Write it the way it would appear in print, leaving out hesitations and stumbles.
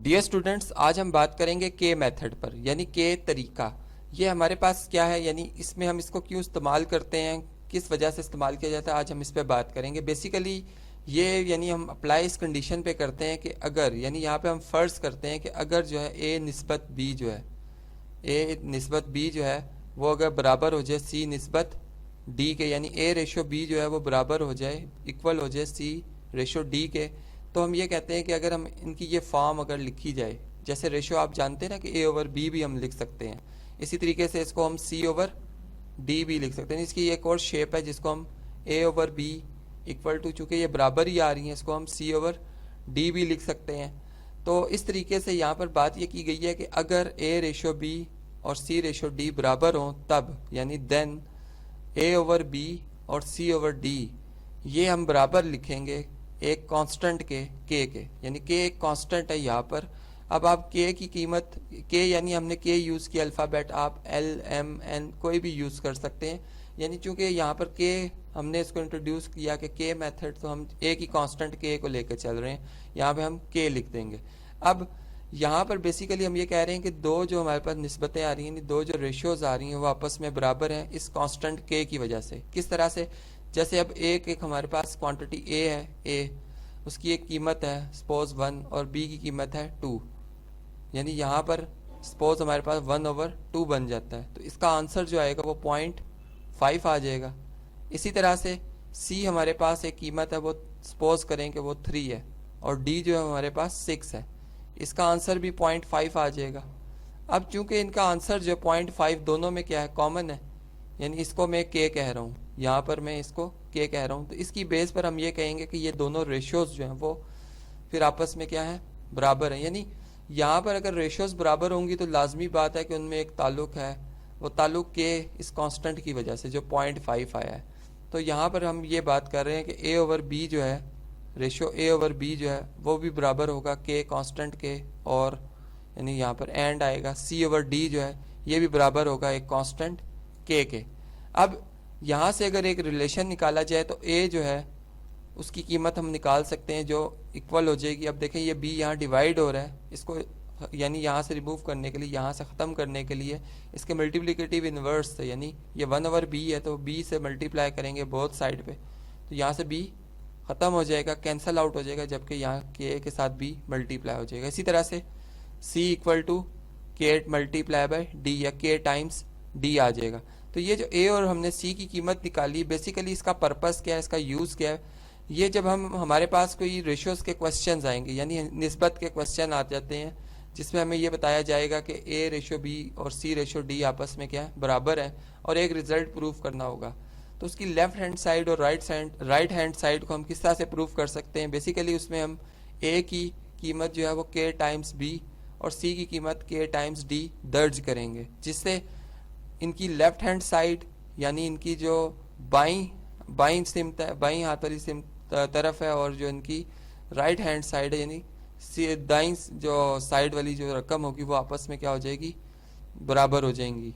Dear students, आज हम बात करेंगे के मेथड पर, यानी के तरीका। ये हमारे पास क्या है, यानी इसमें हम इसको क्यों इस्तेमाल करते हैं, किस वजह से इस्तेमाल किया जाता है, आज हम इस पे बात करेंगे। बेसिकली ये यानी हम अप्लाई इस कंडीशन पे करते हैं कि अगर, यानी यहाँ पे हम फर्ज करते हैं कि अगर जो है ए निस्बत बी जो है, ए निस्बत बी जो है वो अगर बराबर हो जाए सी निस्बत डी के, यानी ए रेशो बी जो है वो बराबर हो जाए, इक्वल हो जाए सी रेशो डी के, तो हम ये कहते हैं कि अगर हम इनकी ये फॉर्म अगर लिखी जाए, जैसे रेशो आप जानते हैं ना कि ए ओवर बी भी हम लिख सकते हैं, इसी तरीके से इसको हम सी ओवर डी भी लिख सकते हैं। इसकी एक और शेप है जिसको हम ए ओवर बी इक्वल टू, चूँकि ये बराबर ही आ रही हैं, इसको हम सी ओवर डी भी लिख सकते हैं। तो इस तरीके से यहाँ पर बात ये की गई है कि अगर ए रेशो बी और सी रेशो डी बराबर हों तब, यानी देन ए ओवर बी और सी ओवर डी ये हम बराबर लिखेंगे एक कांस्टेंट के, यानी के एक कांस्टेंट है यहाँ पर। अब आप के की कीमत, के यानी हमने के यूज़ किया अल्फ़ाबेट, आप एल एम एन कोई भी यूज़ कर सकते हैं, यानी चूंकि यहाँ पर के हमने इसको इंट्रोड्यूस किया कि के मेथड, तो हम ए की कांस्टेंट के को लेकर चल रहे हैं, यहाँ पे हम के लिख देंगे। अब यहाँ पर बेसिकली हम ये कह रहे हैं कि दो जो हमारे पास निस्बतें आ रही हैं, दो जो रेशियोज आ रही हैं वो आपस में बराबर हैं इस कांस्टेंट के की वजह से। किस तरह से, जैसे अब एक हमारे पास क्वांटिटी ए है, ए उसकी एक कीमत है सपोज 1 और बी की कीमत है 2, यानी यहाँ पर सपोज हमारे पास 1/2 बन जाता है, तो इसका आंसर जो आएगा वो 0.5 आ जाएगा। इसी तरह से सी हमारे पास एक कीमत है, वो सपोज करें कि वो 3 है, और डी जो है हमारे पास 6 है, इसका आंसर भी 0.5 आ जाएगा। अब चूंकि इनका आंसर जो 0.5 दोनों में क्या है, कॉमन है, यानी इसको मैं के कह रहा हूँ, यहाँ पर मैं इसको के कह रहा हूँ, तो इसकी बेस पर हम ये कहेंगे कि ये दोनों रेशियोज जो हैं वो फिर आपस में क्या है, बराबर है। यानी यहाँ पर अगर रेशियोज बराबर होंगी तो लाजमी बात है कि उनमें एक ताल्लुक है, वो ताल्लुक के इस कांस्टेंट की वजह से जो 0.5 आया है। तो यहाँ पर हम ये बात कर रहे हैं कि ए ओवर बी जो है, रेशियो ए ओवर बी जो है वो भी बराबर होगा के कांस्टेंट के, और यानी यहाँ पर एंड आएगा सी ओवर डी जो है ये भी बराबर होगा एक कांस्टेंट के। अब यहाँ से अगर एक रिलेशन निकाला जाए तो ए जो है उसकी कीमत हम निकाल सकते हैं जो इक्वल हो जाएगी। अब देखें ये बी यहाँ डिवाइड हो रहा है, इसको यानी यहाँ से रिमूव करने के लिए, यहाँ से ख़त्म करने के लिए इसके मल्टीप्लिकेटिव इन्वर्स से, यानी ये 1 ओवर बी है तो बी से मल्टीप्लाई करेंगे बोथ साइड पे, तो यहाँ से बी ख़त्म हो जाएगा, कैंसिल आउट हो जाएगा, जबकि यहाँ के साथ बी मल्टीप्लाई हो जाएगा। इसी तरह से सी इक्वल टू के मल्टीप्लाई बाय डी, या के टाइम्स डी आ जाएगा। तो ये जो ए और हमने सी की कीमत निकाली, बेसिकली इसका पर्पस क्या है, इसका यूज़ क्या है, ये जब हम हमारे पास कोई रेशियोज के क्वेश्चंस आएंगे, यानी निस्बत के क्वेश्चन आ जाते हैं जिसमें हमें ये बताया जाएगा कि ए रेशो बी और सी रेशो डी आपस में क्या है, बराबर है, और एक रिजल्ट प्रूफ करना होगा, तो उसकी लेफ्ट हैंड साइड और राइट हैंड साइड को हम किस तरह से प्रूफ कर सकते हैं। बेसिकली उसमें हम ए की कीमत जो है वो के टाइम्स बी और सी की कीमत के टाइम्स डी दर्ज करेंगे, जिससे इनकी लेफ्ट हैंड साइड यानी इनकी जो बाईं सिमत है, बाईं हाथ वाली तरफ है, और जो इनकी राइट हैंड साइड है यानी दाईं जो साइड वाली जो रकम होगी वो आपस में क्या हो जाएगी, बराबर हो जाएंगी।